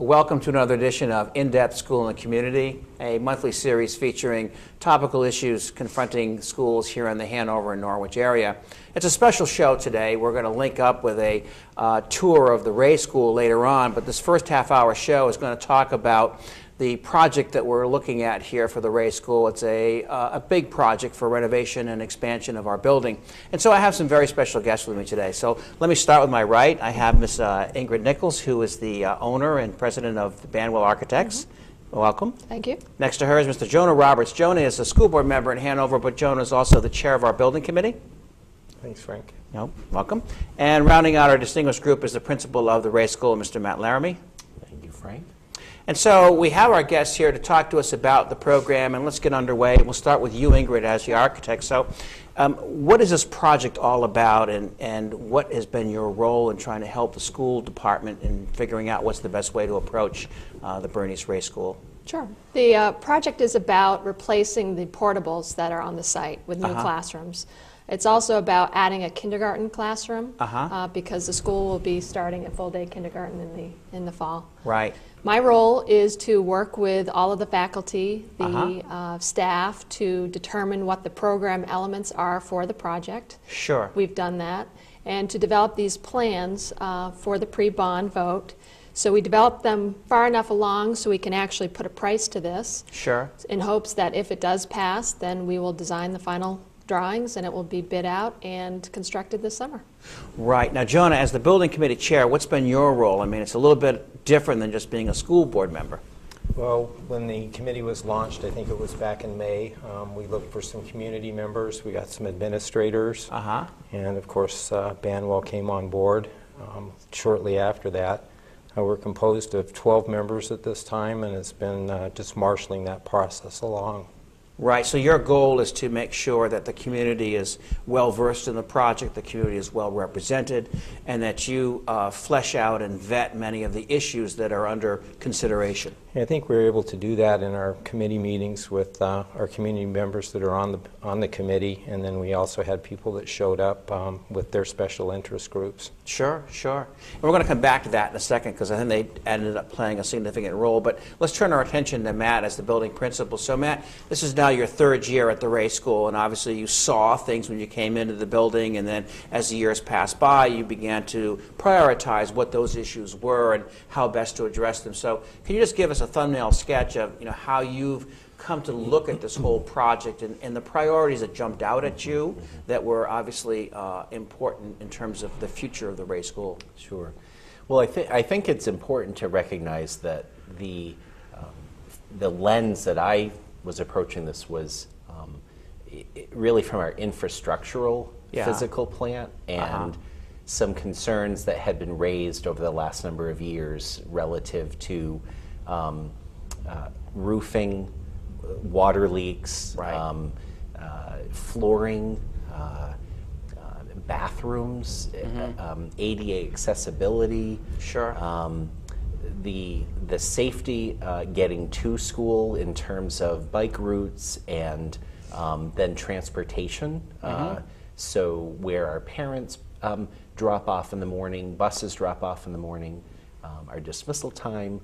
Welcome to another edition of In-Depth School and Community, a monthly series featuring topical issues confronting schools here in the Hanover and Norwich area. It's a special show today. We're going to link up with a tour of the Ray School later on, but this first half-hour show is going to talk about the project that we're looking at here for the Ray School. It's a big project for renovation and expansion of our building. And so I have some very special guests with me today. So let me start with my right. I have Ms. Ingrid Nichols, who is the owner and president of the Banwell Architects. Welcome. Thank you. Next to her is Mr. Jonah Roberts. Jonah is a school board member in Hanover, but Jonah is also the chair of our building committee. Thanks, Frank. No, welcome. And rounding out our distinguished group is the principal of the Ray School, Mr. Matt Laramie. Thank you, Frank. And so we have our guests here to talk to us about the program, and let's get underway. We'll start with you, Ingrid, as the architect. So what is this project all about, and what has been your role in trying to help the school department in figuring out what's the best way to approach the Bernice Ray School? Sure. The project is about replacing the portables that are on the site with new classrooms. It's also about adding a kindergarten classroom because the school will be starting a full-day kindergarten in the fall. Right. My role is to work with all of the faculty, the staff, to determine what the program elements are for the project. Sure. We've done that. And to develop these plans for the pre-bond vote. So we developed them far enough along so we can actually put a price to this. Sure. In hopes that if it does pass, then we will design the final drawings and it will be bid out and constructed this summer. Right. Now, Jonah, as the building committee chair, what's been your role? I mean, it's a little bit different than just being a school board member. Well, when the committee was launched, I think it was back in May, we looked for some community members. We got some administrators. And, of course, Banwell came on board shortly after that. We're composed of 12 members at this time, and it's been just marshaling that process along. Right, so your goal is to make sure that the community is well versed in the project, the community is well represented, and that you flesh out and vet many of the issues that are under consideration. I think we're able to do that in our committee meetings with our community members that are on the committee, and then we also had people that showed up with their special interest groups. Sure, sure. And we're going to come back to that in a second because I think they ended up playing a significant role. But let's turn our attention to Matt as the building principal. So Matt, this is now your third year at the Ray School, and obviously you saw things when you came into the building, and then as the years passed by, you began to prioritize what those issues were and how best to address them. So can you just give us a thumbnail sketch of how you've come to look at this whole project and the priorities that jumped out at you that were obviously important in terms of the future of the Ray School? Sure. Well, I think it's important to recognize that the lens that I was approaching this was really from our infrastructural physical plant and some concerns that had been raised over the last number of years relative to roofing, water leaks, flooring, bathrooms, ADA accessibility, the safety getting to school in terms of bike routes, and then transportation. So where our parents drop off in the morning, buses drop off in the morning, our dismissal time,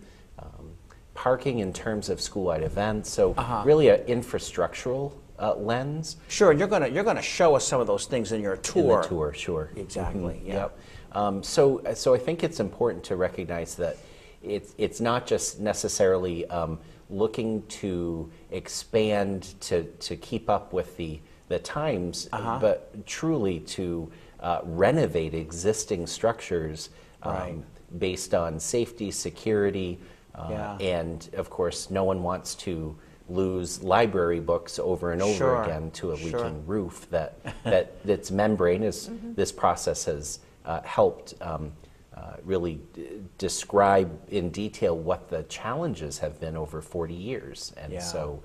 parking in terms of school-wide events. So really an infrastructural lens. Sure, and you're gonna show us some of those things in your tour. In the tour, sure. Exactly. Yep. So I think it's important to recognize that it's not just necessarily looking to expand to keep up with the times, but truly to renovate existing structures based on safety, security, and of course no one wants to lose library books over and over again to a leaking roof that's membrane. This process has helped really describe in detail what the challenges have been over 40 years. And so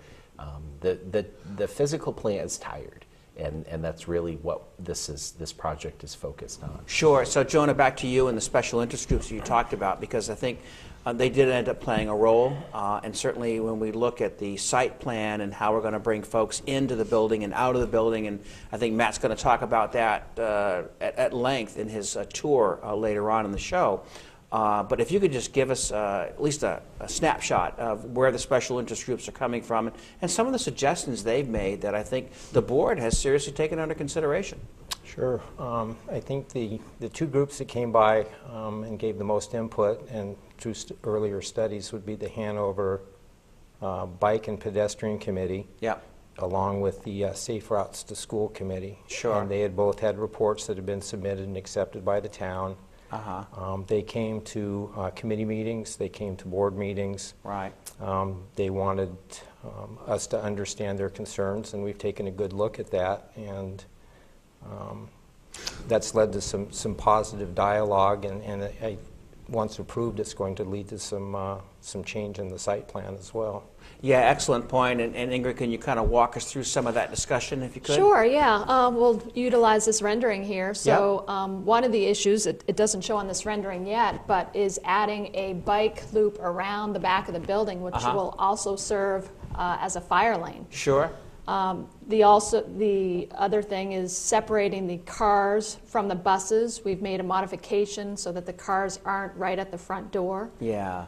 the physical plant is tired. And that's really what this project is focused on. Sure. So Jonah, back to you and the special interest groups you talked about, because I think they did end up playing a role, and certainly when we look at the site plan and how we're going to bring folks into the building and out of the building, and I think Matt's going to talk about that at length in his tour later on in the show. But if you could just give us at least a snapshot of where the special interest groups are coming from and some of the suggestions they've made that I think the board has seriously taken under consideration. Sure. I think the two groups that came by and gave the most input and through earlier studies would be the Hanover Bike and Pedestrian Committee, along with the Safe Routes to School Committee. Sure. And they had both had reports that had been submitted and accepted by the town. They came to committee meetings, they came to board meetings. Right. They wanted us to understand their concerns, and we've taken a good look at that, and that's led to some positive dialogue, and once approved, it's going to lead to some change in the site plan as well. Yeah, excellent point. And Ingrid, can you kind of walk us through some of that discussion, if you could? Sure, yeah. We'll utilize this rendering here. So one of the issues, it doesn't show on this rendering yet, but is adding a bike loop around the back of the building, which will also serve as a fire lane. Sure. The other thing is separating the cars from the buses. We've made a modification so that the cars aren't right at the front door. Yeah.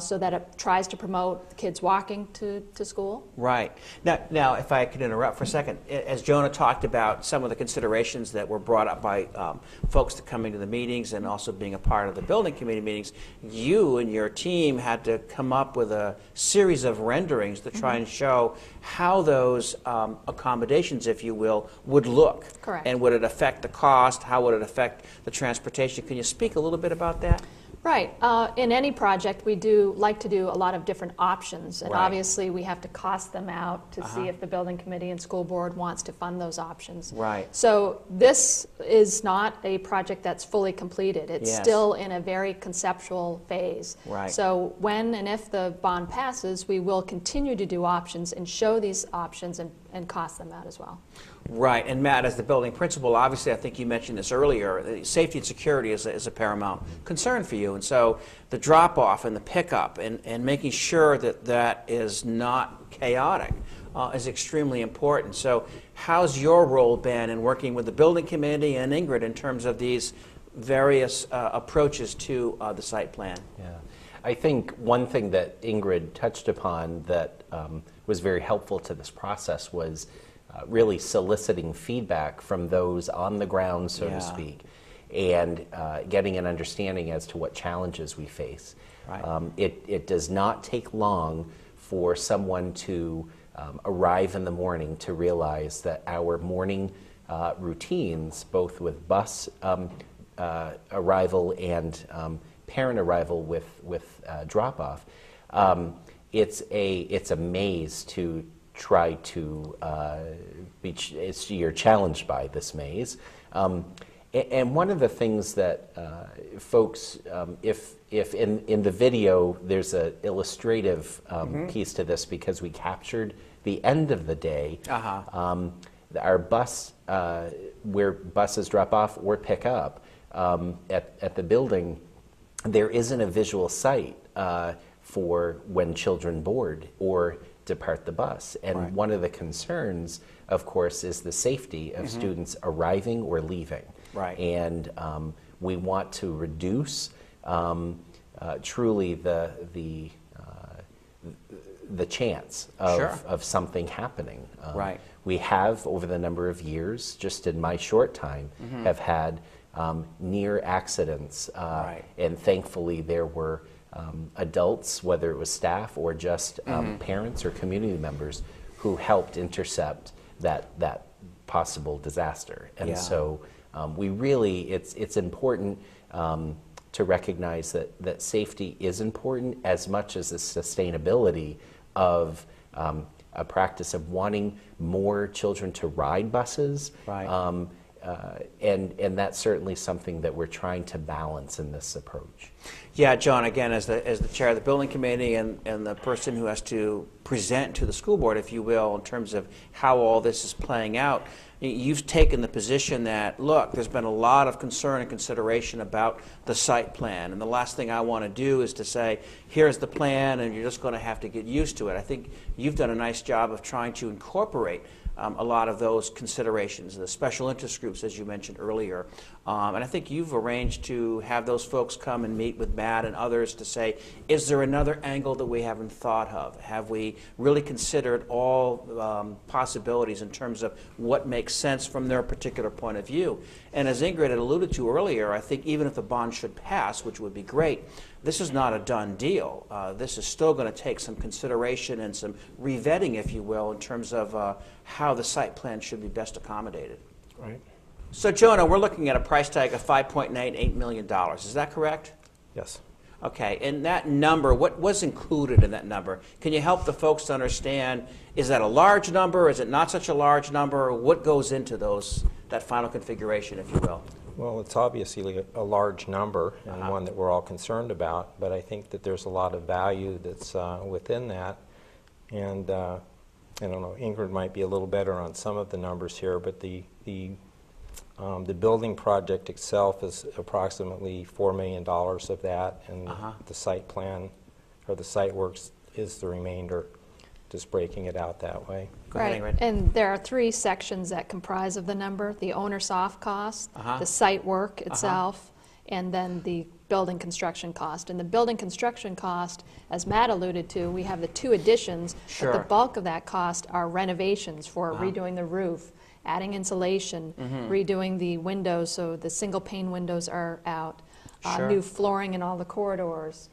So that it tries to promote kids walking to school. Right. Now, if I could interrupt for a second, as Jonah talked about some of the considerations that were brought up by folks that coming to the meetings and also being a part of the building committee meetings, you and your team had to come up with a series of renderings to try and show how those accommodations, if you will, would look. Correct. And would it affect the cost? How would it affect the transportation? Can you speak a little bit about that? Right. In any project, we like to do a lot of different options, and obviously we have to cost them out to see if the building committee and school board wants to fund those options. Right. So this is not a project that's fully completed. It's still in a very conceptual phase. Right. So when and if the bond passes, we will continue to do options and show these options and cost them out as well. Right, and Matt, as the building principal, obviously I think you mentioned this earlier, safety and security is a paramount concern for you, and so the drop-off and the pickup and making sure that that is not chaotic is extremely important. So how's your role been in working with the building committee and Ingrid in terms of these various approaches to the site plan? Yeah. I think one thing that Ingrid touched upon that was very helpful to this process was really soliciting feedback from those on the ground, so to speak, and getting an understanding as to what challenges we face. Right. It does not take long for someone to arrive in the morning to realize that our morning routines, both with bus arrival and parent arrival with drop-off, it's a maze to try to you're challenged by this maze. And one of the things that folks, if in the video there's an illustrative piece to this because we captured the end of the day, our bus, where buses drop off or pick up at the building, there isn't a visual site for when children board or depart the bus. And one of the concerns, of course, is the safety of students arriving or leaving. Right. And we want to reduce truly the chance of something happening. Right. We have, over the number of years, just in my short time, have had near accidents. And thankfully there were adults, whether it was staff or just parents or community members, who helped intercept that possible disaster. And so we really, it's important to recognize that safety is important as much as the sustainability of a practice of wanting more children to ride buses. Right. And that's certainly something that we're trying to balance in this approach. Yeah, John, again, as the chair of the building committee and the person who has to present to the school board, if you will, in terms of how all this is playing out, You've taken the position that, look, there's been a lot of concern and consideration about the site plan, and the last thing I want to do is to say, here's the plan, and you're just going to have to get used to it. I think you've done a nice job of trying to incorporate a lot of those considerations, the special interest groups, as you mentioned earlier. And I think you've arranged to have those folks come and meet with Matt and others to say, is there another angle that we haven't thought of? Have we really considered all possibilities in terms of what makes sense from their particular point of view? And as Ingrid had alluded to earlier, I think even if the bond should pass, which would be great, this is not a done deal. This is still going to take some consideration and some revetting, if you will, in terms of how the site plan should be best accommodated. Right. So, Jonah, we're looking at a price tag of $5.98 million. Is that correct? Yes. Okay, and that number, what was included in that number? Can you help the folks to understand, is that a large number? Is it not such a large number? What goes into that final configuration, if you will? Well, it's obviously a large number and one that we're all concerned about, but I think that there's a lot of value that's within that. And I don't know, Ingrid might be a little better on some of the numbers here, but the building project itself is approximately $4 million of that, and the site plan or the site works is the remainder, just breaking it out that way. Right, and there are 3 sections that comprise of the number: the owner soft cost, the site work itself, and then the building construction cost. And the building construction cost, as Matt alluded to, we have the 2 additions, but the bulk of that cost are renovations for redoing the roof, adding insulation, redoing the windows so the single pane windows are out, new flooring in all the corridors.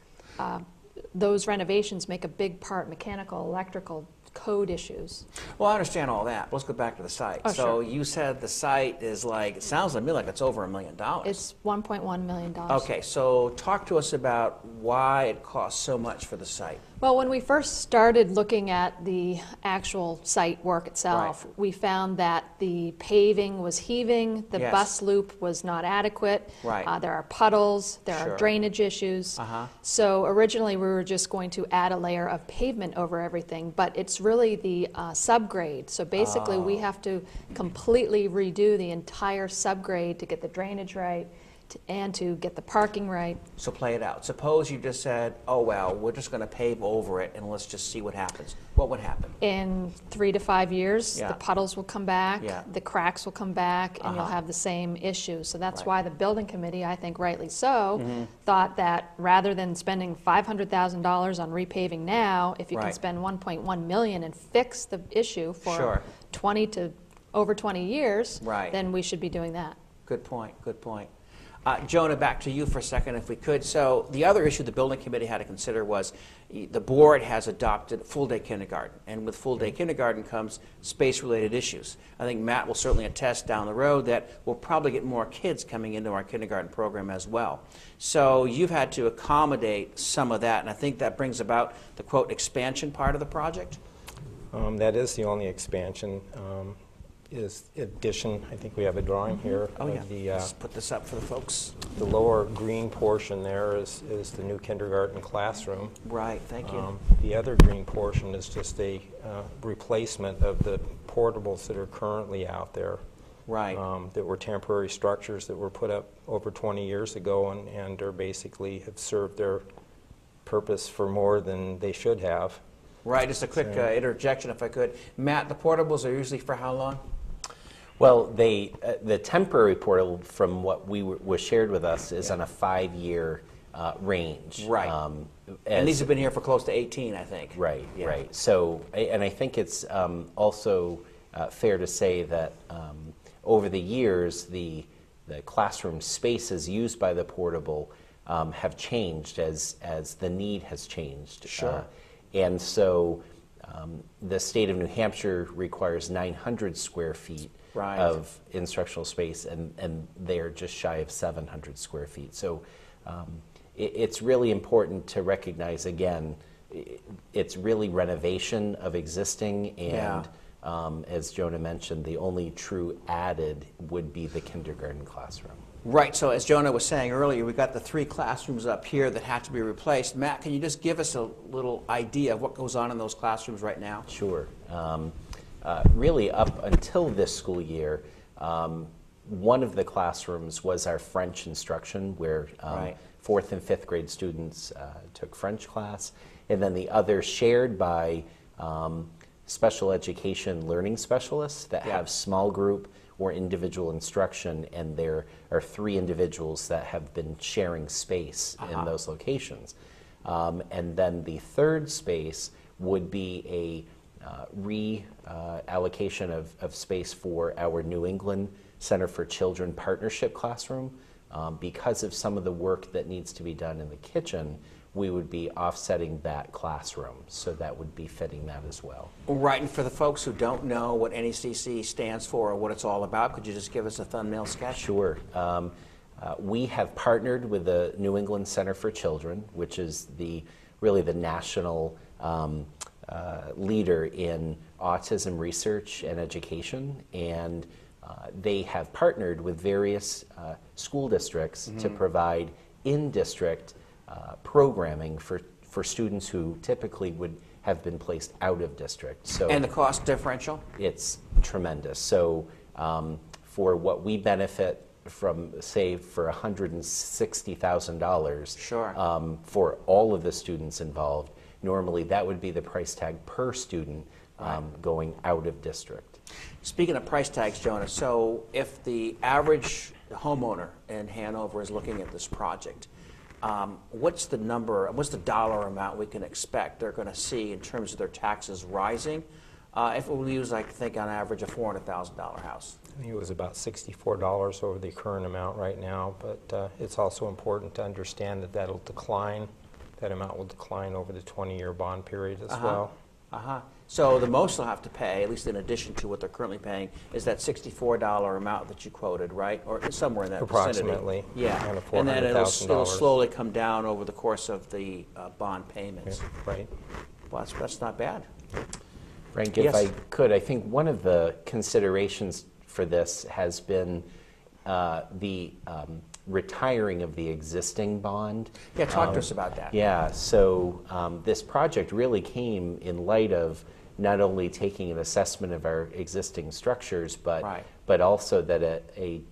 Those renovations make a big part, mechanical, electrical, code issues. Well, I understand all that. Let's go back to the site. Oh, so you said the site is like, it sounds to me like it's over $1 million. It's $1.1 million. Okay, so talk to us about why it costs so much for the site. Well, when we first started looking at the actual site work itself, we found that the paving was heaving, the bus loop was not adequate, there are puddles, there are drainage issues. So originally we were just going to add a layer of pavement over everything, but it's really the subgrade. So basically we have to completely redo the entire subgrade to get the drainage right, and to get the parking right. So play it out. Suppose you just said, oh, well, we're just going to pave over it and let's just see what happens. What would happen? In 3 to 5 years, the puddles will come back, the cracks will come back, and you'll have the same issue. So that's why the building committee, I think rightly so, thought that rather than spending $500,000 on repaving now, if you can spend $1.1 million and fix the issue for 20 to over 20 years, then we should be doing that. Good point, good point. Jonah, back to you for a second, if we could. So the other issue the building committee had to consider was the board has adopted full-day kindergarten, and with full-day kindergarten comes space-related issues. I think Matt will certainly attest down the road that we'll probably get more kids coming into our kindergarten program as well. So you've had to accommodate some of that, and I think that brings about the, quote, expansion part of the project? That is the only expansion. Is addition, I think we have a drawing here. Let's put this up for the folks. The lower green portion there is the new kindergarten classroom. Right, thank you. The other green portion is just a replacement of the portables that are currently out there. Right. That were temporary structures that were put up over 20 years ago and are basically have served their purpose for more than they should have. Right, just a quick interjection if I could. Matt, the portables are usually for how long? Well, the temporary portal, from what was shared with us, is on a 5-year range. Right. And these have been here for close to 18, I think. Right, right. So, and I think it's also fair to say that over the years, the classroom spaces used by the portable have changed as the need has changed. Sure. And so the state of New Hampshire requires 900 square feet of instructional space, and they're just shy of 700 square feet. So it's really important to recognize, again, it's really renovation of existing, and as Jonah mentioned, the only true added would be the kindergarten classroom. Right, so as Jonah was saying earlier, we've got the 3 classrooms up here that have to be replaced. Matt, can you just give us a little idea of what goes on in those classrooms right now? Sure. really up until this school year, one of the classrooms was our French instruction, where fourth and fifth grade students took French class, and then the other shared by special education learning specialists that have small group or individual instruction, and there are 3 individuals that have been sharing space in those locations. And then the third space would be a reallocation of space for our New England Center for Children partnership classroom. Because of some of the work that needs to be done in the kitchen, we would be offsetting that classroom, so that would be fitting that as well. Right, and for the folks who don't know what NECC stands for or what it's all about, could you just give us a thumbnail sketch? Sure. We have partnered with the New England Center for Children, which is really the national leader in autism research and education, and they have partnered with various school districts to provide in-district programming for students who typically would have been placed out of district. So And the cost differential? it's tremendous. So for what we benefit from, say, for $160,000 for all of the students involved, normally that would be the price tag per student going out of district. Speaking of price tags, Jonah, so if the average homeowner in Hanover is looking at this project, what's the dollar amount we can expect they're going to see in terms of their taxes rising? If we use, I think, on average, a $400,000 house. I think it was about $64 over the current amount right now, but it's also important to understand that that'll decline. That amount will decline over the 20-year bond period as well. So the most they'll have to pay, at least in addition to what they're currently paying, is that $64 amount that you quoted, right? Or somewhere in that Approximately. vicinity. Yeah. Kind of And then it'll $400,000. slowly come down over the course of the bond payments. Right. Well, that's not bad. Frank, Yes. if I could, I think one of the considerations for this has been the retiring of the existing bond. Yeah, talk to us about that. Yeah, so this project really came in light of not only taking an assessment of our existing structures, but also that a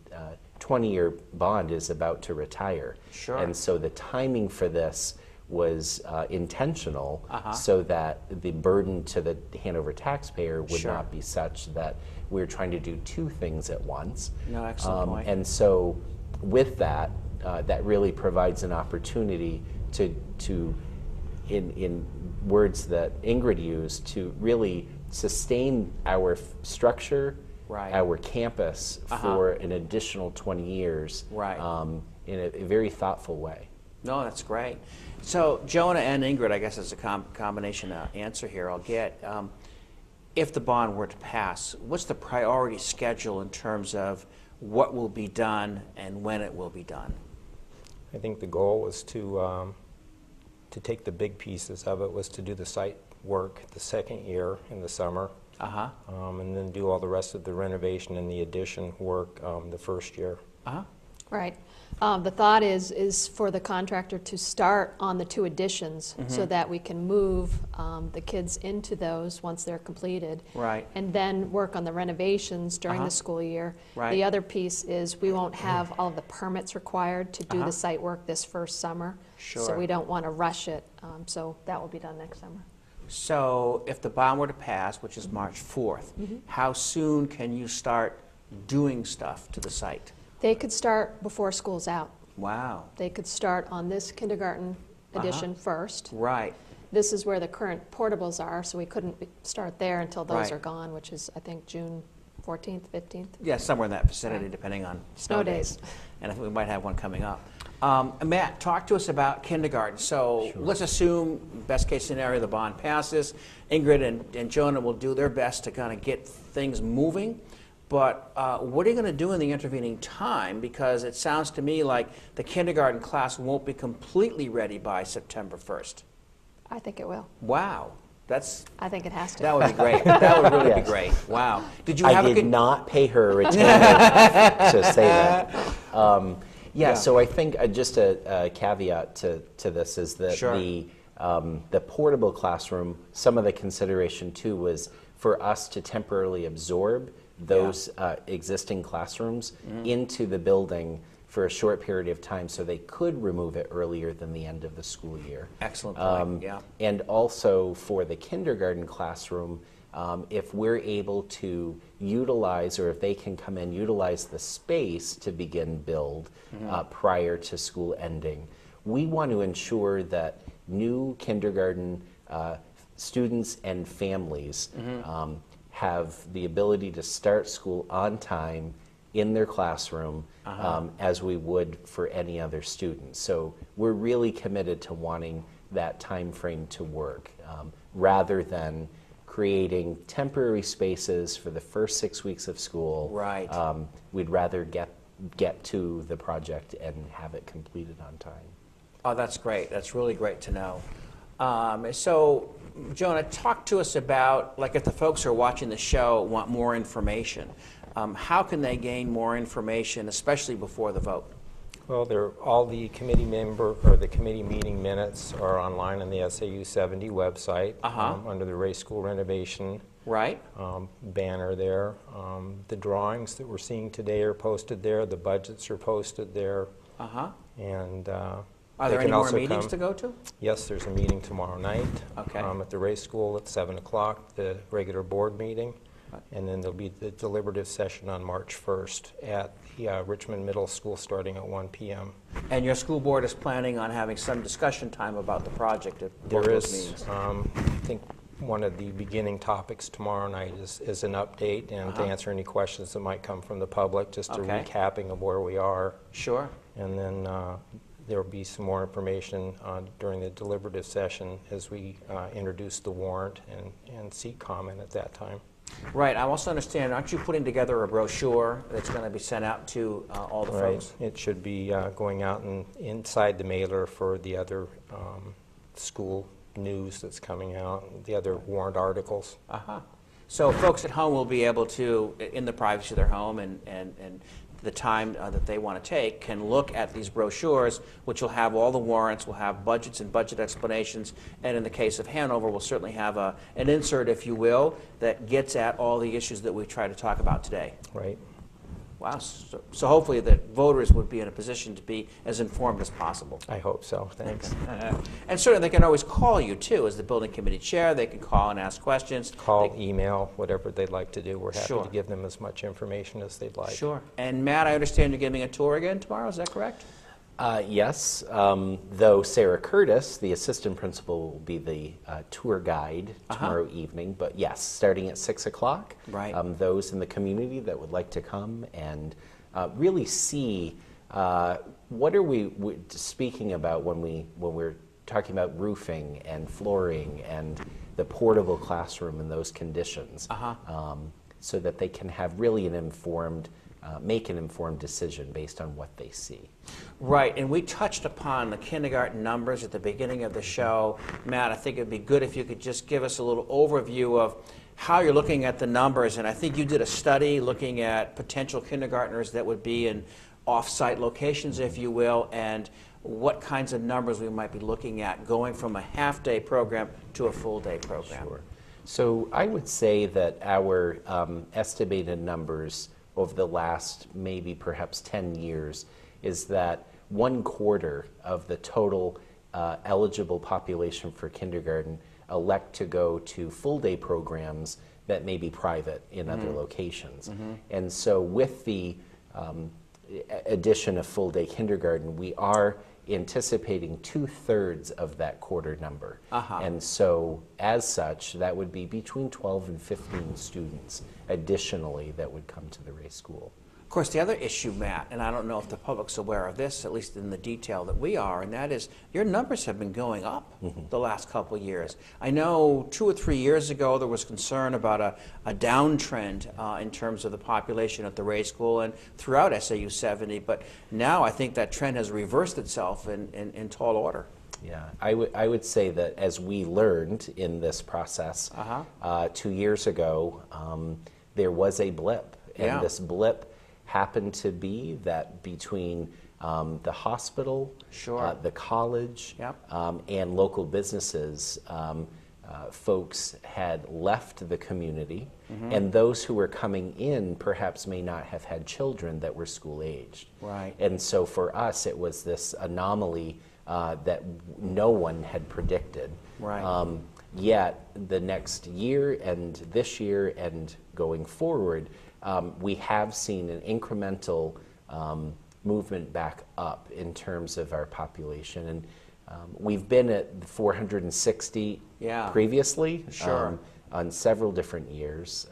20-year bond is about to retire. Sure. And so the timing for this was intentional, so that the burden to the Hanover taxpayer would not be such that we're trying to do 2 things at once. No, excellent point. And so with that, that really provides an opportunity to in words that Ingrid used, to really sustain our structure, our campus for an additional 20 years in a very thoughtful way. No, that's great. So Jonah and Ingrid, I guess it's a combination answer here I'll get. If the bond were to pass, what's the priority schedule in terms of what will be done and when it will be done? I think the goal was to take the big pieces of it, was to do the site work the second year in the summer, and then do all the rest of the renovation and the addition work the first year. Right. The thought is for the contractor to start on the 2 additions so that we can move the kids into those once they're completed. Right. And then work on the renovations during the school year. Right. The other piece is we won't have all of the permits required to do the site work this first summer. Sure. So we don't want to rush it. So that will be done next summer. So if the bond were to pass, which is March 4th, how soon can you start doing stuff to the site? They could start before school's out. Wow. They could start on this kindergarten edition first. Right. This is where the current portables are, so we couldn't start there until those are gone, which is, I think, June 14th, 15th. Yeah, somewhere in that vicinity, depending on snow days. And if we might have one coming up. Matt, talk to us about kindergarten. So let's assume, best case scenario, the bond passes. Ingrid and Jonah will do their best to kind of get things moving. But what are you going to do in the intervening time? Because it sounds to me like the kindergarten class won't be completely ready by September 1st. I think it will. Wow. I think it has to. That would be great. That would really be great. Wow. Did you have I did not pay her a retainer to say that. So I think just a caveat to this is that The portable classroom, some of the consideration too was for us to temporarily absorb those existing classrooms into the building for a short period of time so they could remove it earlier than the end of the school year. Excellent point, yeah. And also for the kindergarten classroom, if we're able to utilize, or if they can come and utilize the space to begin build prior to school ending, we want to ensure that new kindergarten students and families have the ability to start school on time in their classroom as we would for any other student. So we're really committed to wanting that time frame to work rather than creating temporary spaces for the first 6 weeks of school. Right. We'd rather get to the project and have it completed on time. Oh, that's great. That's really great to know. So, Jonah, talk to us about, like, if the folks who are watching the show want more information, how can they gain more information, especially before the vote? Well, all the committee the committee meeting minutes are online on the SAU 70 website under the Ray School Renovation banner there. The drawings that we're seeing today are posted there. The budgets are posted there. And are there any more meetings to go to? Yes, there's a meeting tomorrow night at the Ray School at 7 o'clock, the regular board meeting. And then there'll be the deliberative session on March 1st at the Richmond Middle School starting at 1 p.m. And your school board is planning on having some discussion time about the project at both those meetings? I think one of the beginning topics tomorrow night is an update and to answer any questions that might come from the public, just a recapping of where we are. Sure. And then there will be some more information during the deliberative session as we introduce the warrant and seek comment at that time. Right. I also understand, aren't you putting together a brochure that's going to be sent out to all the folks? It should be going out and inside the mailer for the other school news that's coming out, the other warrant articles. So folks at home will be able to, in the privacy of their home and the time that they want to take, can look at these brochures, which will have all the warrants, will have budgets and budget explanations, and in the case of Hanover, we'll certainly have an insert, if you will, that gets at all the issues that we try to talk about today. Right. Wow. So hopefully that voters would be in a position to be as informed as possible. I hope so. Thanks. And certainly they can always call you, too, as the building committee chair. They can call and ask questions. Email, whatever they'd like to do. We're happy to give them as much information as they'd like. Sure. And Matt, I understand you're giving a tour again tomorrow. Is that correct? Yes, though Sarah Curtis, the assistant principal, will be the tour guide tomorrow evening. But yes, starting at 6 o'clock. Right. Those in the community that would like to come and really see what are we speaking about when we're talking about roofing and flooring and the portable classroom in those conditions, so that they can have really make an informed decision based on what they see. Right, and we touched upon the kindergarten numbers at the beginning of the show. Matt, I think it would be good if you could just give us a little overview of how you're looking at the numbers. And I think you did a study looking at potential kindergartners that would be in off-site locations, if you will, and what kinds of numbers we might be looking at going from a half-day program to a full-day program. Sure. So I would say that our estimated numbers over the last maybe perhaps 10 years is that 1/4 of the total eligible population for kindergarten elect to go to full-day programs that may be private in other locations. And so with the addition of full-day kindergarten, we are anticipating 2/3 of that quarter number. And so as such, that would be between 12 and 15 students additionally that would come to the Ray School. Of course, the other issue, Matt, and I don't know if the public's aware of this, at least in the detail that we are, and that is your numbers have been going up the last couple of years. I know 2 or 3 years ago there was concern about a downtrend in terms of the population at the Ray School and throughout SAU 70, but now I think that trend has reversed itself in tall order. Yeah, I would say that as we learned in this process 2 years ago, there was a blip, and this blip happened to be that between the hospital, Sure. the college, Yep. and local businesses, folks had left the community, and those who were coming in perhaps may not have had children that were school aged. Right. And so for us, it was this anomaly that no one had predicted. Right. Yet the next year and this year and going forward, we have seen an incremental movement back up in terms of our population. And we've been at 460 Yeah. previously, Sure. on several different years,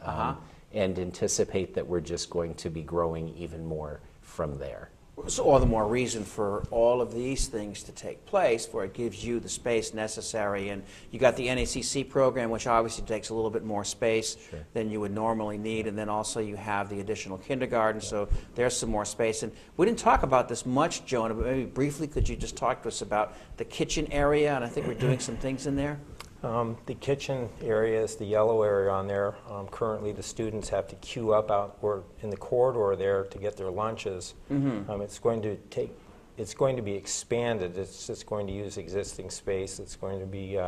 and anticipate that we're just going to be growing even more from there. So all the more reason for all of these things to take place, for it gives you the space necessary. And you got the NACC program, which obviously takes a little bit more space than you would normally need. And then also you have the additional kindergarten, so there's some more space. And we didn't talk about this much, Jonah, but maybe briefly could you just talk to us about the kitchen area? And I think we're doing some things in there. The kitchen area is the yellow area on there. Currently, the students have to queue up out or in the corridor there to get their lunches. It's going to be expanded. It's just going to use existing space. It's going to be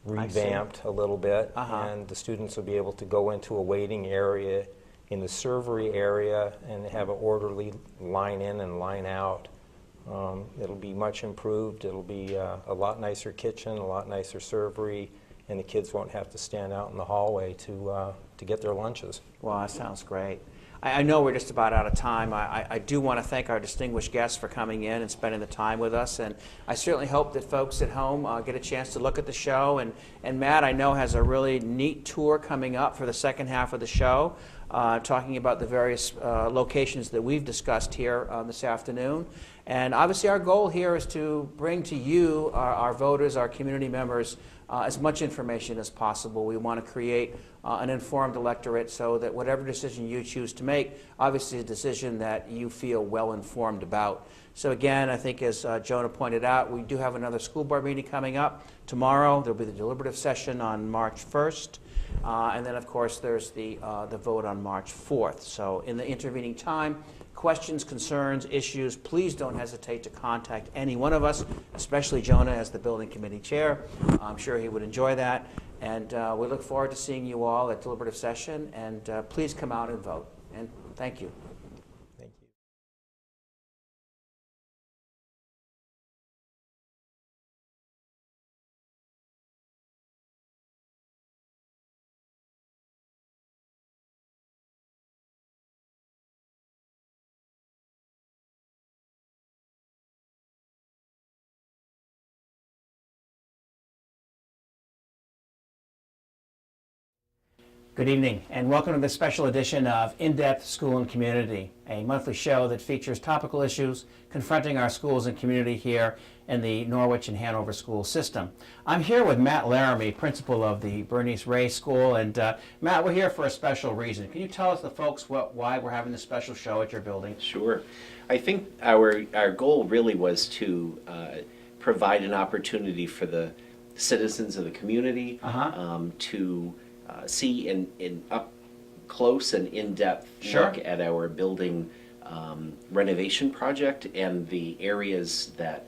revamped a little bit, and the students will be able to go into a waiting area in the servery area and have an orderly line in and line out. It'll be much improved. It'll be a lot nicer kitchen, a lot nicer servery, and the kids won't have to stand out in the hallway to get their lunches. Well, that sounds great. I know we're just about out of time. I do want to thank our distinguished guests for coming in and spending the time with us, and I certainly hope that folks at home get a chance to look at the show. And Matt, I know, has a really neat tour coming up for the second half of the show, talking about the various locations that we've discussed here this afternoon. And obviously our goal here is to bring to you, our voters, our community members, as much information as possible. We want to create an informed electorate so that whatever decision you choose to make, obviously a decision that you feel well informed about. So again, I think as Jonah pointed out, we do have another school board meeting coming up tomorrow. There'll be the deliberative session on March 1st. And then, of course, there's the vote on March 4th. So in the intervening time, questions, concerns, issues, please don't hesitate to contact any one of us, especially Jonah as the building committee chair. I'm sure he would enjoy that. And we look forward to seeing you all at deliberative session. And please come out and vote. And thank you. Thank you. Good evening, and welcome to this special edition of In-Depth School and Community, a monthly show that features topical issues confronting our schools and community here in the Norwich and Hanover school system. I'm here with Matt Laramie, principal of the Bernice Ray School, and Matt, we're here for a special reason. Can you tell us, the folks, why we're having this special show at your building? Sure. I think our goal really was to provide an opportunity for the citizens of the community to see in up close and in-depth look at our building renovation project and the areas that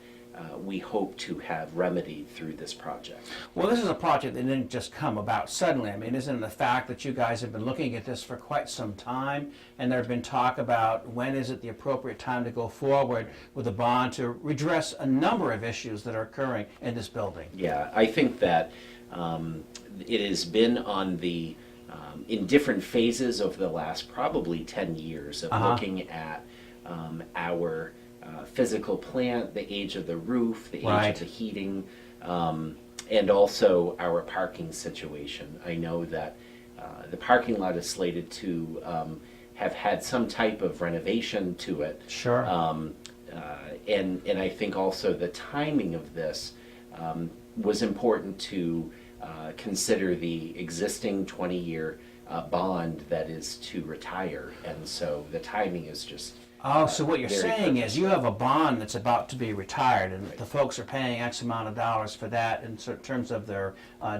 we hope to have remedied through this project. Well, this is a project that didn't just come about suddenly. I mean, isn't it the fact that you guys have been looking at this for quite some time, and there have been talk about when is it the appropriate time to go forward with a bond to redress a number of issues that are occurring in this building? Yeah, I think that it has been on the in different phases over the last probably 10 years of looking at our physical plant, the age of the roof, the age of the heating, and also our parking situation. I know that the parking lot is slated to have had some type of renovation to it. Sure. And I think also the timing of this was important to consider the existing 20-year bond that is to retire, and so the timing is just Oh, so what you're very saying is you purposeful. have a bond that's about to be retired, and the folks are paying X amount of dollars for that in terms of their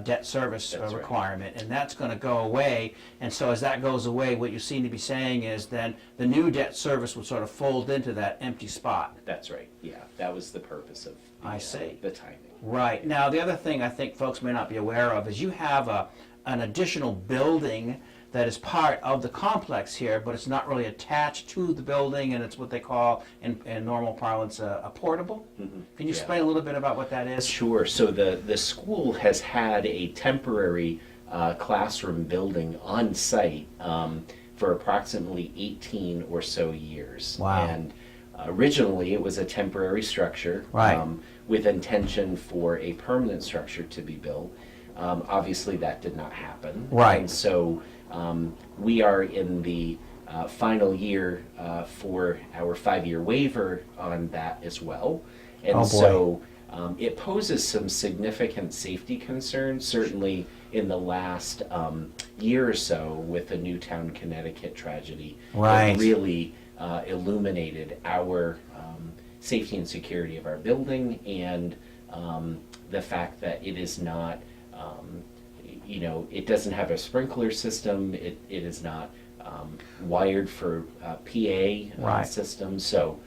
debt service That's right. requirement, and that's going to go away. And so as that goes away, what you seem to be saying is then the new debt service would sort of fold into that empty spot. That's right. Yeah, that was the purpose of I see. the timing. Right. Now, the other thing I think folks may not be aware of is you have an additional building that is part of the complex here, but it's not really attached to the building, and it's what they call, in normal parlance, a portable. Mm-hmm. Can you explain a little bit about what that is? Sure. So the school has had a temporary classroom building on site for approximately 18 or so years. Wow. And originally it was a temporary structure, Right. with intention for a permanent structure to be built. Obviously that did not happen. Right. And so we are in the final year for our 5-year waiver on that as well. And Oh, boy. so it poses some significant safety concerns, certainly in the last year or so with the Newtown, Connecticut tragedy. Right. It really illuminated our safety and security of our building, and the fact that it is not, it doesn't have a sprinkler system, it is not wired for PA Right. system, so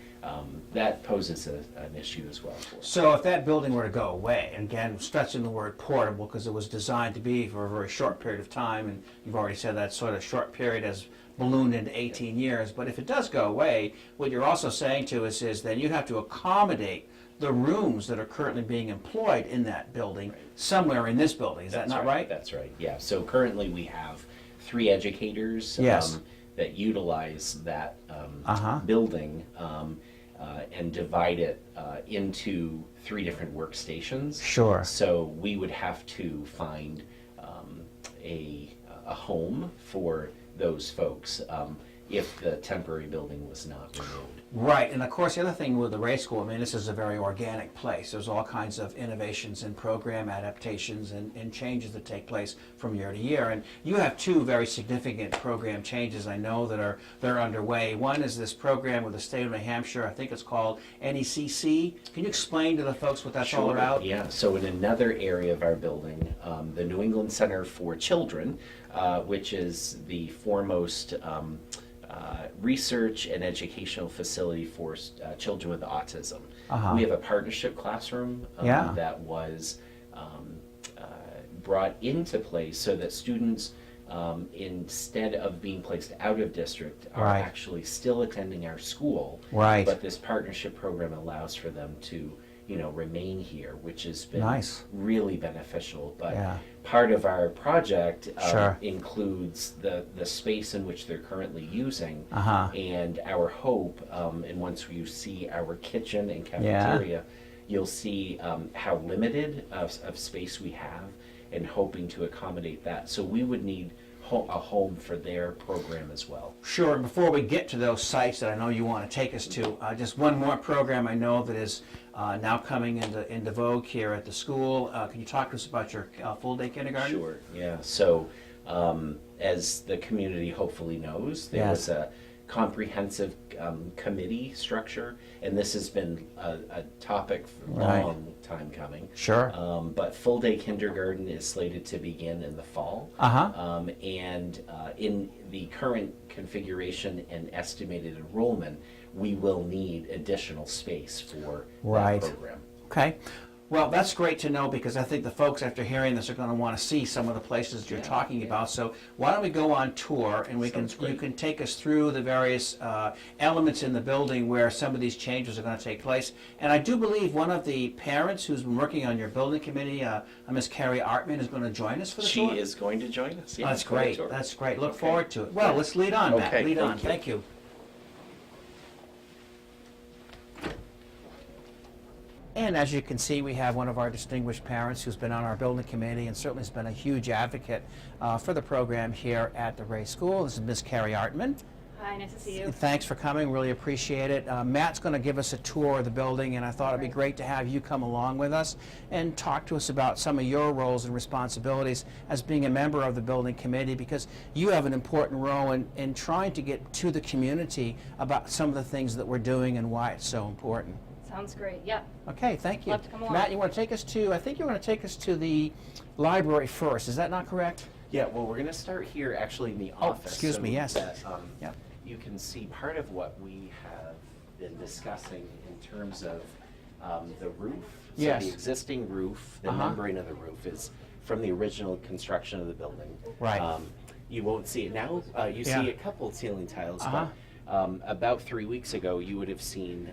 that poses an issue as well for us. So if that building were to go away, and again, stressing the word portable because it was designed to be for a very short period of time, and you've already said that sort of short period has ballooned into 18 years, but if it does go away, what you're also saying to us is then you'd have to accommodate the rooms that are currently being employed in that building somewhere in this building. Is that That's not right? That's right, yeah. So currently we have 3 educators Yes. that utilize that Uh-huh. building and divide it into 3 different workstations. Sure. So we would have to find a home for those folks if the temporary building was not removed. Right, and of course, the other thing with the Ray School, I mean, this is a very organic place. There's all kinds of innovations and program adaptations and changes that take place from year to year. And you have 2 very significant program changes I know they're underway. One is this program with the state of New Hampshire, I think it's called NECC. Can you explain to the folks what that's all Sure, about? yeah. So in another area of our building, the New England Center for Children, which is the foremost research and educational facility for children with autism. Uh-huh. We have a partnership classroom Yeah. that was brought into place so that students, instead of being placed out of district, are Right. actually still attending our school. Right. But this partnership program allows for them to, remain here, which has been Nice. really beneficial. But Yeah. part of our project Sure. includes the space in which they're currently using, Uh-huh. and our hope, and once you see our kitchen and cafeteria, you'll see how limited of space we have, and hoping to accommodate that. So we would need a home for their program as well. Sure. And before we get to those sites that I know you want to take us to, just one more program I know that is now coming into vogue here at the school. Can you talk to us about your full-day kindergarten? Sure, yeah. So, as the community hopefully knows, there Yes. was a comprehensive committee structure, and this has been a topic for a Right. long time coming. Sure. But full-day kindergarten is slated to begin in the fall. Uh-huh. And in the current configuration and estimated enrollment, we will need additional space for Right. that program. Okay. Well, that's great to know because I think the folks after hearing this are going to want to see some of the places you're talking about. So why don't we go on tour and you can take us through the various elements in the building where some of these changes are going to take place. And I do believe one of the parents who's been working on your building committee, Ms. Carrie Artman, is going to join us for the tour. She is going to join us. Yeah, That's for the great. tour. That's great. Look Okay. forward to it. Well, let's lead on, Matt. Okay, Lead on. thank you. Thank you. And as you can see, we have one of our distinguished parents who's been on our building committee and certainly has been a huge advocate for the program here at the Ray School. This is Ms. Carrie Artman. Hi, nice to see you. Thanks for coming, really appreciate it. Matt's going to give us a tour of the building, and I thought it'd be great to have you come along with us and talk to us about some of your roles and responsibilities as being a member of the building committee, because you have an important role in trying to get to the community about some of the things that we're doing and why it's so important. Sounds great. Yep. Okay, thank you. Love to come along. Matt, you want to take us to, I think you're going to take us to the library first, is that not correct? Yeah, well, we're going to start here actually in the office. Excuse me, yes. That, Yep. you can see part of what we have been discussing in terms of the roof. So Yes. the existing roof, the membrane of the roof is from the original construction of the building. Right. You won't see it now. You Yeah. see a couple ceiling tiles, but about 3 weeks ago, you would have seen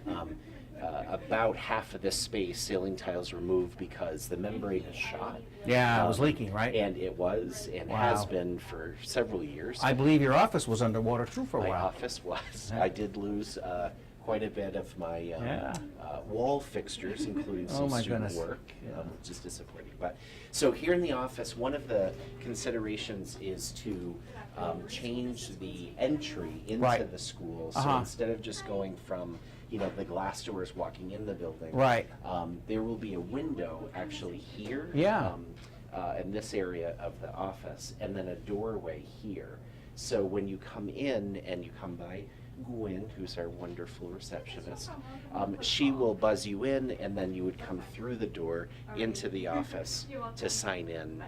about half of this space ceiling tiles removed because the membrane is shot. Yeah, it was leaking, right? And it was, and Wow. has been for several years. I believe your office was underwater too for a My while. office was. I did lose quite a bit of my Yeah. wall fixtures, including some Oh, my student goodness. work, which is disappointing. But so here in the office, one of the considerations is to change the entry into Right. the school. So Uh-huh. instead of just going from the glass doors walking in the building, Right. there will be a window actually here. Yeah. In this area of the office, and then a doorway here. So when you come in and you come by Gwen, who's our wonderful receptionist, she will buzz you in, and then you would come through the door into the office to sign in,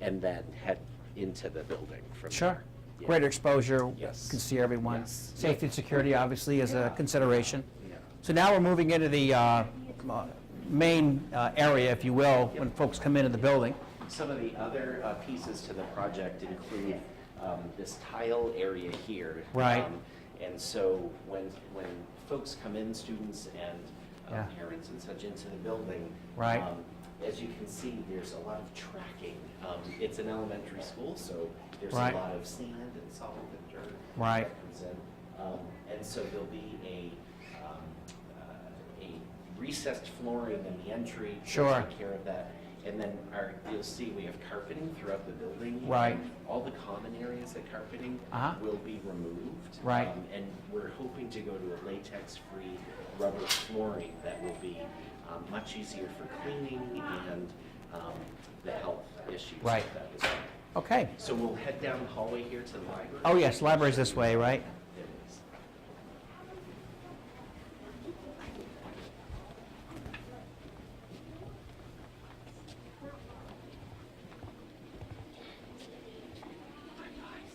and then head into the building from Sure. there. Yeah. Greater exposure, Yes. can see everyone. Yes. Safety and security obviously is a consideration. Yeah. So now we're moving into the main area, if you will, when folks come into the building. Some of the other pieces to the project include this tile area here. Right. And so when folks come in, students and Yeah. parents and such into the building, Right. As you can see, there's a lot of tracking. It's an elementary school, so there's Right. a lot of sand and salt and dirt Right. that comes in. And so there'll be a recessed flooring in the entry to Sure. take care of that. And then you'll see we have carpeting throughout the building. Right. All the common areas of carpeting will be removed. Right. And we're hoping to go to a latex-free rubber flooring that will be much easier for cleaning and the health issues Right. with that as well. Okay. So we'll head down the hallway here to the library. Oh yes, library's this way, right? There it is.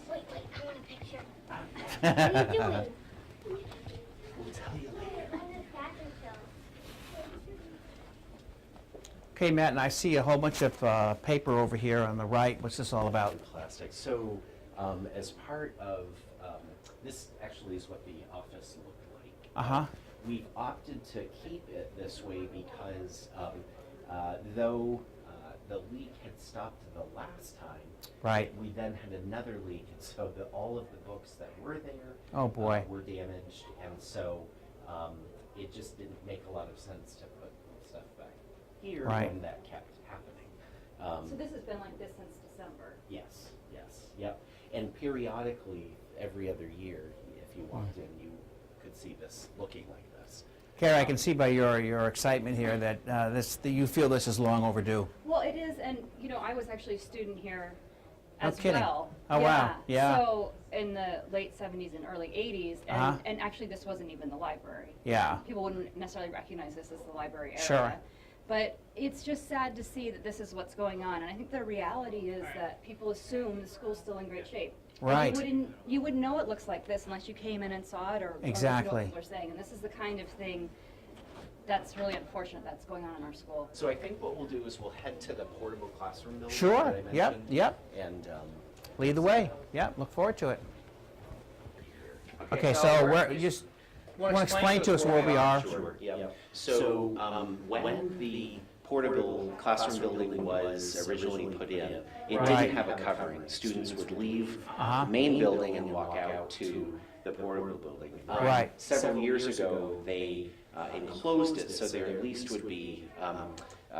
Wait, I want a picture. What are you doing? We'll tell you later. I'm the fashion show. Okay, Matt, and I see a whole bunch of paper over here on the right. What's this all about? Plastic. So, as part of this, actually is what the office looked like. Uh-huh. We've opted to keep it this way because though the leak had stopped the last time, Right. we then had another leak, and so all of the books that were there Oh, boy. were damaged, and so it just didn't make a lot of sense to put stuff back here Right. when that kept happening. So this has been like this since December. Yes, yes, yep. And periodically, every other year, if you walked in, you could see this looking like this. Carrie, I can see by your excitement here that that you feel this is long overdue. Well, it is, and I was actually a student here No as kidding. well. Oh, wow. Yeah. So in the late 70s and early 80s, and, Uh-huh. and actually this wasn't even the library. Yeah. People wouldn't necessarily recognize this as the library area. Sure. But it's just sad to see that this is what's going on, and I think the reality is that people assume the school's still in great shape. And Right. You wouldn't know it looks like this unless you came in and saw it or listened to Exactly. what people are saying. And this is the kind of thing that's really unfortunate that's going on in our school. So I think what we'll do is we'll head to the portable classroom building Sure. that I Yep, mentioned. yep. And Lead the way. Yeah, look forward to it. Okay, so so we're- we're, you just want to explain to us where we are? Sure, yeah. So when the portable classroom building was originally put in, it Right. didn't have a covering. Students would leave the main building and walk out to the portable building. Right. Several years ago, they enclosed it so there at least would be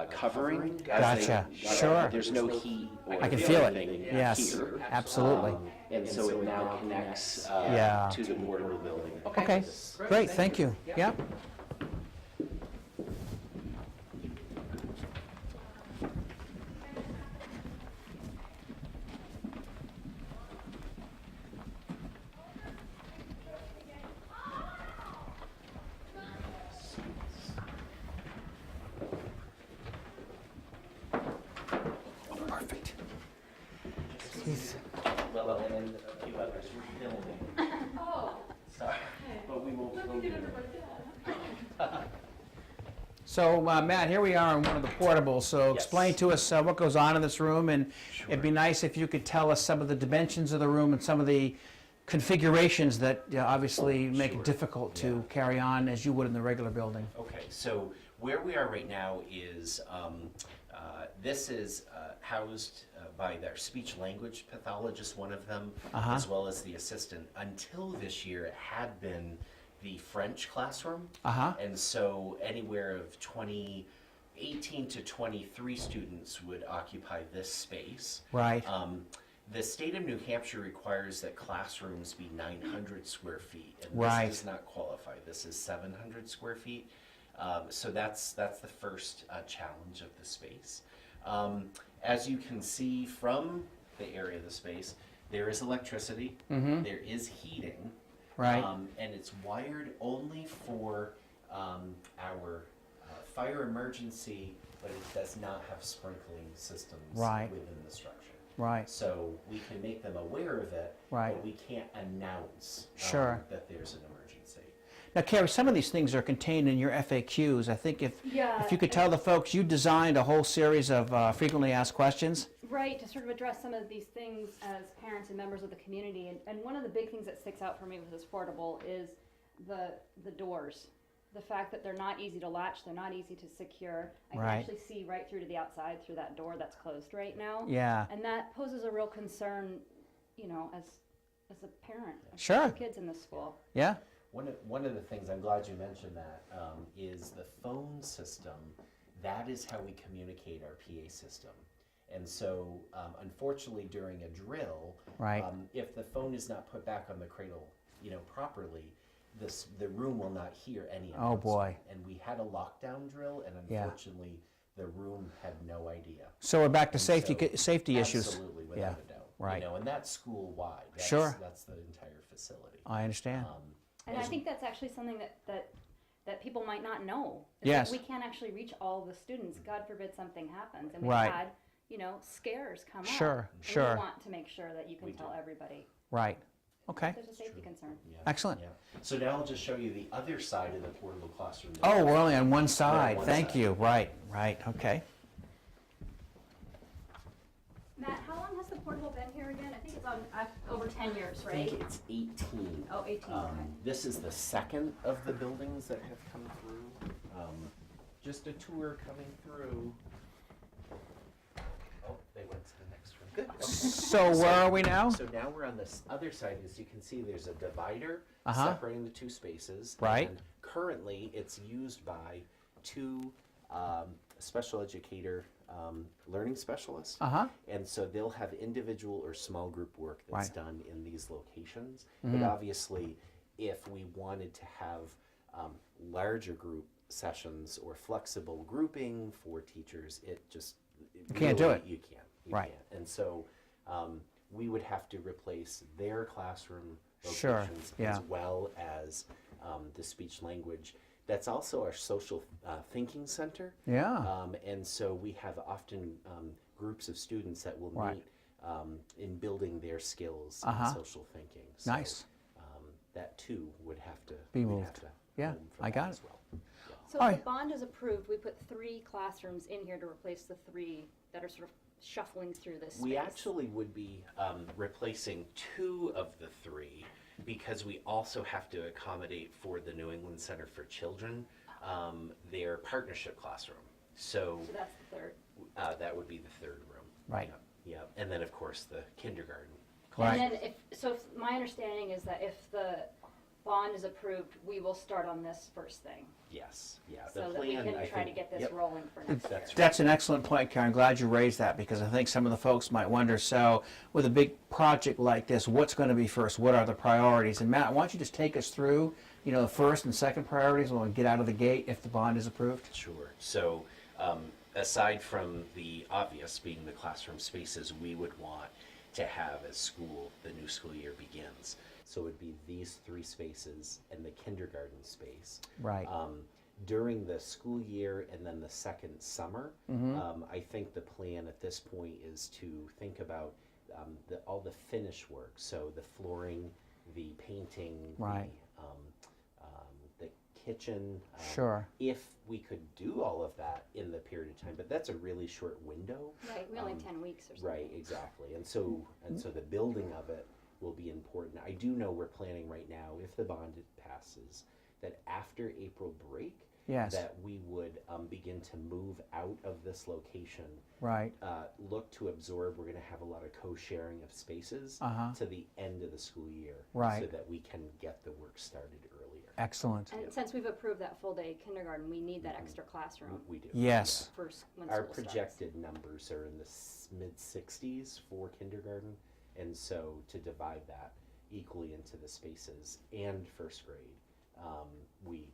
covering. Gotcha. Sure. There's no heat or I can feel it. anything Yes, here. absolutely. And so it now connects Yeah. to the portable building. Okay, great, thank you. Yeah. Perfect. Well, and a few others were filming. Oh. Sorry, but we won't film it. So, Matt, here we are in one of the portables, so Yes. explain to us what goes on in this room, and it'd be nice if you could tell us some of the dimensions of the room and some of the configurations that obviously make it difficult to carry on as you would in the regular building. Okay, so where we are right now is, this is housed by their speech language pathologist, one of them, as well as the assistant. Until this year, it had been the French classroom. And so anywhere of 18 to 23 students would occupy this space. Right. The state of New Hampshire requires that classrooms be 900 square feet, and Right. this does not qualify. This is 700 square feet. So that's the first challenge of the space. As you can see from the area of the space, there is electricity, there is heating, Right. and it's wired only for our fire emergency, but it does not have sprinkling systems Right. within the structure. Right. So we can make them aware of it, Right. but we can't announce Sure. that there's an emergency. Now, Carrie, some of these things are contained in your FAQs. I think if you could tell the folks, you designed a whole series of frequently asked questions. Right, to sort of address some of these things as parents and members of the community. And one of the big things that sticks out for me with this portable is the doors. The fact that they're not easy to latch, they're not easy to secure. I can Right. actually see right through to the outside through that door that's closed right now. Yeah. And that poses a real concern, you know, as a parent of Sure. kids in this school. Yeah? One of the things, I'm glad you mentioned that, is the phone system. That is how we communicate our PA system. And so, unfortunately, during a drill, Right. If the phone is not put back on the cradle, properly, the room will not hear any Oh, boy. announcement. And we had a lockdown drill, and Yeah. unfortunately, the room had no idea. So we're back to And safety so- issues. Absolutely, without Yeah. a doubt. Right. And that's school-wide. That's, Sure. That's the entire facility. I understand. And I think that's actually something that people might not know. Is Yes. that we can't actually reach all the students. God forbid something happens. And we've Right. had, scares come up. Sure, And sure. We want to make sure that you can We tell do. everybody. Right. Okay. There's a safety concern. Yeah. Excellent. Yeah. So now I'll just show you the other side of the portable classroom. Oh, we're only on one side. one Thank side. you. Right, okay. Matt, how long has the portable been here again? I think it's on over 10 years, I right? think it's 18. Oh, 18, okay. This is the second of the buildings that have come through. Just a tour coming through. Oh, they went to the next room. Good. Okay. So where are we now? So now we're on this other side. As you can see, there's a divider separating the two spaces. Right. And currently, it's used by two special educator learning specialists. And so they'll have individual or small group work that's Right. done in these locations. But obviously, if we wanted to have larger group sessions or flexible grouping for teachers, you can't do it. You can't. You Right. can't. And so we would have to replace their classroom Sure, locations yeah. as well as the speech language. That's also our social thinking center. Yeah. And so we have often groups of students that will Right. meet in building their skills in social thinking. So, Nice. that too would have to Be we'd moved. have to Yeah, move for I that got as it. well. Yeah. So All if right. the bond is approved, we put 3 classrooms in here to replace the 3 that are sort of shuffling through this space. We actually would be replacing 2 of the 3 because we also have to accommodate for the New England Center for Children their partnership classroom. So So that's the 3rd. that would be the 3rd room. Right. Yeah. And then of course the kindergarten. Right. And then if my understanding is that if the bond is approved, we will start on this first thing. Yes, yeah. The So that we plan, can I try to think- get this yep. rolling for next year. That's right. That's an excellent point, Karen. Glad you raised that because I think some of the folks might wonder, so with a big project like this, what's going to be first? What are the priorities? And Matt, why don't you just take us through, the first and second priorities when we get out of the gate if the bond is approved? Sure. So aside from the obvious being the classroom spaces we would want to have as the new school year begins. So it would be these 3 spaces and the kindergarten space. Right. During the school year and then the second summer, I think the plan at this point is to think about all the finish work. So the flooring, the painting, Right. the kitchen. Sure. If we could do all of that in the period of time, but that's a really short window. Right, we only 10 weeks or something. Right, exactly. And so the building of it will be important. I do know we're planning right now, if the bond passes, that after April break, Yes. that we would begin to move out of this location, Right. look to absorb. We're going to have a lot of co-sharing of spaces to the end of the school year, Right. so that we can get the work started earlier. Excellent. And since we've approved that full day kindergarten, we need that extra classroom We do. Yes. first when Our school starts. projected numbers are in the mid-60s for kindergarten, and so to divide that equally into the spaces and first grade, we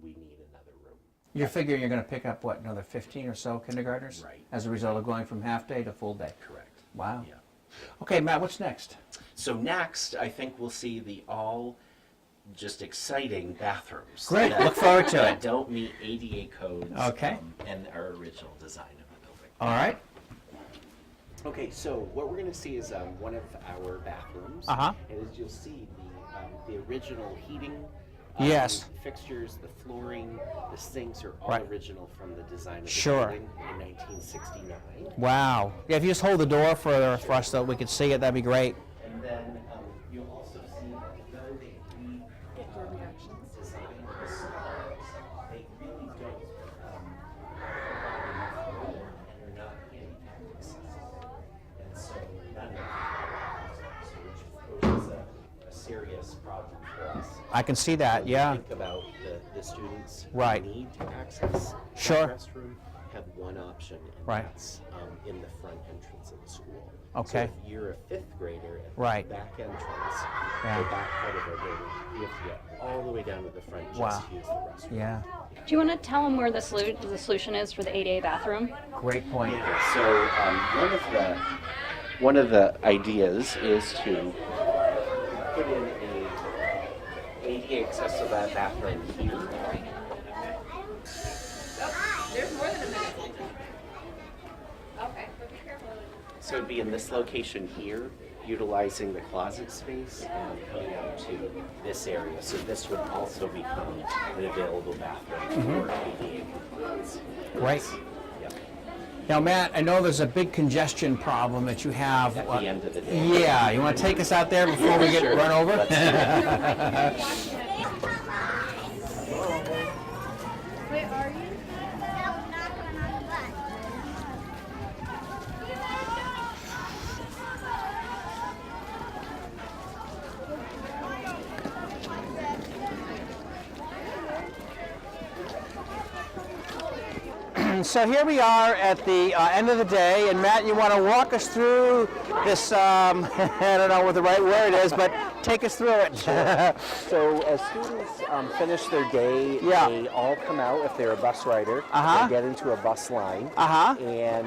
need another room. You're figuring you're going to pick up, what, another 15 or so kindergartners? Right. As a result of going from half day to full day? Correct. Wow. Yeah. Okay, Matt, what's next? So next, I think we'll see the all just exciting bathrooms. Great, that- look forward to that it. don't meet ADA codes. Okay. And our original design of the building. All right. Okay, so what we're going to see is one of our bathrooms. Uh-huh. And as you'll see, the original heating Yes. fixtures, the flooring, the sinks are all Right. original from the design of the Sure. building in 1969. Wow. Yeah, if you just hold the door for us so we can see it, that'd be great. And then you'll also see that though they design the slabs, they really don't provide enough room, and they're not handicap accessible. And so none of them, which is a serious problem for us. I can see that, When you yeah. think about the students Right. who need to access Sure. the restroom, have one option, and Right. that's in the front entrance of the school. Okay. So if you're a 5th grader at Right. the back entrance, Yeah. the back part of our building, you have to get all the way down to the front just Wow. to use the restroom. Yeah. Do you want to tell them where the solution is for the ADA bathroom? Great point. Yeah, so one of the ideas is to put in a ADA accessible bathroom here. So it'd be in this location here, utilizing the closet space and coming out to this area. So this would also become an available bathroom for ADA compliance. Great. Yep. Now, Matt, I know there's a big congestion problem that you have. At the end of the day. Yeah, you want to take us out there before we get Sure. run over? Let's do it. Wait, are you? No, not on the bus. So here we are at the end of the day, and Matt, you want to walk us through this, I don't know what the right word is, but take us through it. So as students finish their day, Yeah. they all come out if they're a bus rider. Uh-huh. They get into a bus line. Uh-huh. And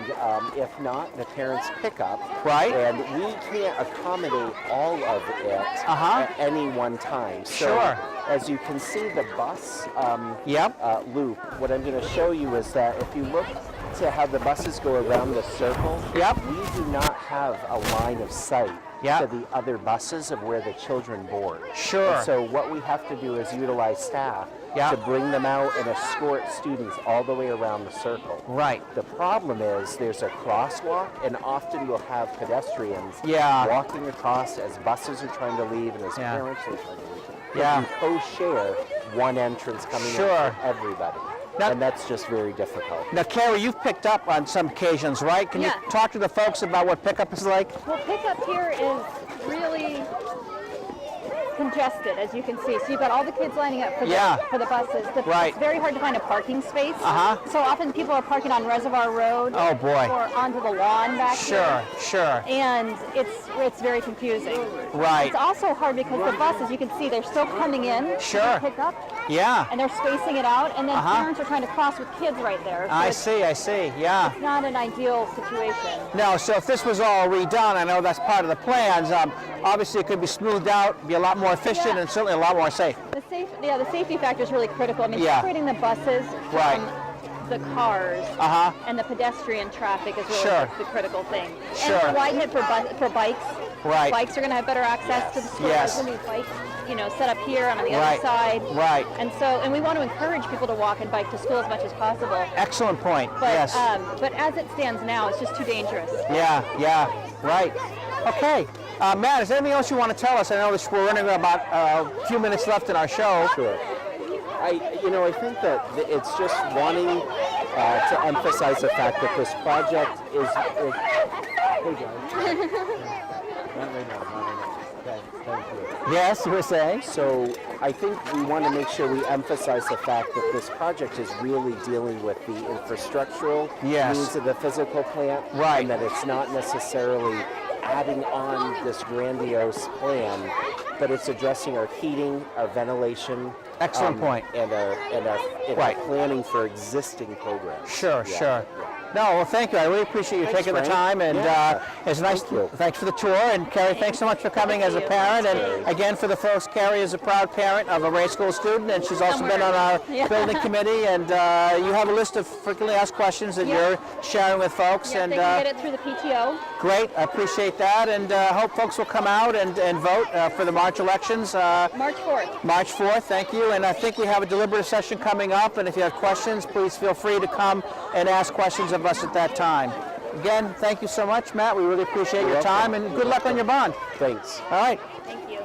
if not, the parents pick up. Right. And we can't accommodate all of it Uh-huh. at any one time. So Sure. as you can see, the bus Yep. loop, what I'm going to show you is that if you look to how the buses go around the circle, Yep. we do not have a line of sight Yep. to the other buses of where the children board. Sure. And so what we have to do is utilize staff Yep. to bring them out and escort students all the way around the circle. Right. The problem is there's a crosswalk, and often we'll have pedestrians Yeah. walking across as buses are trying to leave and as Yeah. parents are trying to leave. Yeah. You co-share one entrance coming Sure. in for everybody. Now- And that's just very difficult. Now, Carrie, you've picked up on some occasions, right? Can Yeah. you talk to the folks about what pickup is like? Well, pickup here is really congested, as you can see. So you've got all the kids lining up for the buses. Right. It's very hard to find a parking space. Uh-huh. So often people are parking on Reservoir Road. Oh, boy. Or onto the lawn back here. Sure. And it's very confusing. Right. It's also hard because the buses, you can see, they're still coming in. Sure. To pick up. Yeah. And they're spacing it out, and then parents are trying to cross with kids right there. So I see, yeah. It's not an ideal situation. No, so if this was all redone, I know that's part of the plans, obviously it could be smoothed out, be a lot more efficient, and certainly a lot more safe. The safety factor is really critical. I mean, separating the buses from the cars and the pedestrian traffic is really the critical thing. Sure. And widen it for bikes. Right. Bikes are going to have better access to the schools. Yes. There's going to be bikes, set up here and on the other side. Right. And we want to encourage people to walk and bike to school as much as possible. Excellent point. But, yes. But as it stands now, it's just too dangerous. Yeah. Right. Okay. Matt, is there anything else you want to tell us? I know we're running about a few minutes left in our show. Sure. I think that it's just wanting to emphasize the fact that this project is hey guys. Not right now. Thank you. Yes, you were saying? So I think we want to make sure we emphasize the fact that this project is really dealing with the infrastructural needs of the physical plant, and that it's not necessarily adding on this grandiose plan, but it's addressing our heating, our ventilation. Excellent point. And our planning for existing programs. Sure. No, well, thank you. I really appreciate you taking the time, and it's nice. Thanks for the tour, and Carrie, thanks so much for coming as a parent. And again, for the folks, Carrie is a proud parent of a Ray School student, and she's also been on our building committee. And you have a list of frequently asked questions that you're sharing with folks. Yeah, and they can get it through the PTO. Great, I appreciate that, and hope folks will come out and vote for the March elections. March 4th. March 4th, thank you. And I think we have a deliberative session coming up, and if you have questions, please feel free to come and ask questions of us at that time. Again, thank you so much, Matt. We really appreciate your time, and good luck on your bond. Thanks. All right. Thank you.